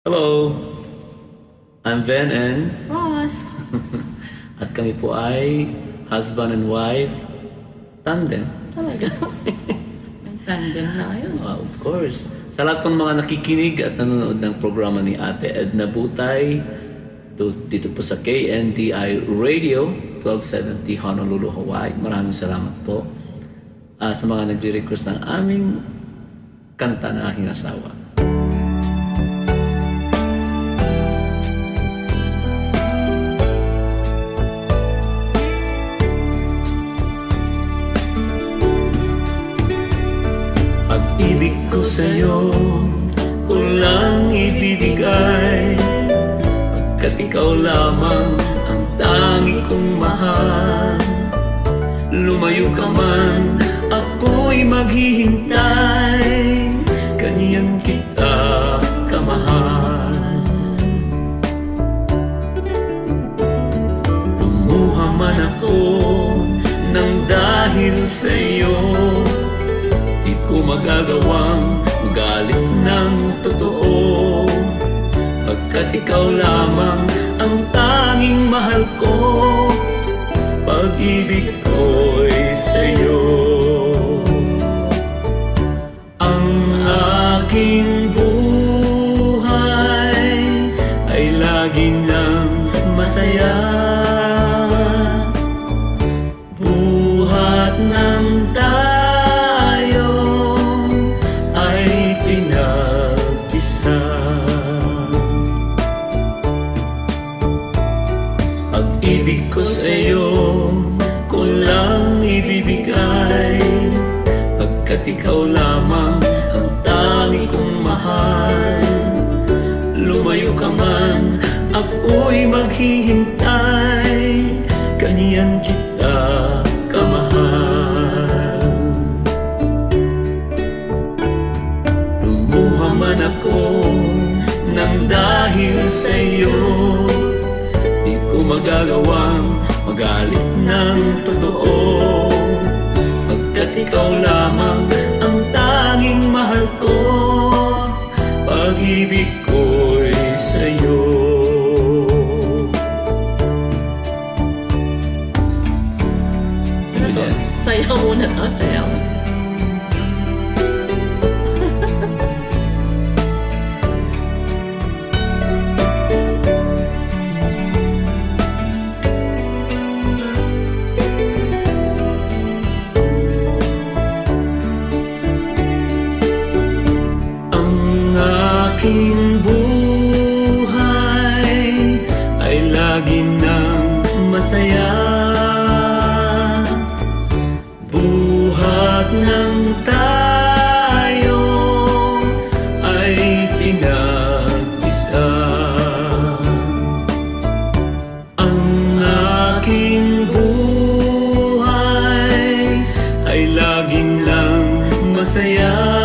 Hello, I'm Ven and Ross. at kami po ay husband and wife tandem. Talaga. May tandem na kayo. Of course. Sa lahat ng mga nakikinig at nanonood ng programa ni Ate Edna Butay dito po sa KNDI Radio 1270 Honolulu, Hawaii. Maraming salamat po sa mga nagre-request ng aming kanta na aking asawa. Pag-ibig ko sa'yo, ko lang ibibigay, pagkat ikaw lamang ang tangi kong mahal. Lumayo ka man, ako'y maghihintay, kaniyang kita kamahal. Lumuha man ako nang dahil sa'yo, di ko magagawang galit ng totoo, pagkat ikaw lamang ang tanging mahal ko. Pag-ibig ko'y sa'yo. Ang aking buhay ay lagi nang masaya, buhat ng tayo ay pinag-isa. Pag-ibig ko sa'yo, ko lang ibibigay, pagkat ikaw lamang ang tangi kong mahal. Lumayo ka man, ako'y maghihintay, kaniyang kita kamahal. Lumuha man ako nang dahil sa'yo, di ko magagawang magalit ng totoo, pagkat ikaw lamang ang tanging mahal ko. Pag-ibig ko'y sa'yo. Ano to? Sayaw muna to, sayaw. Aking buhay ay lagi nang masaya, buhat ng tayo ay pinag-isa. Ang aking buhay ay laging lang masaya,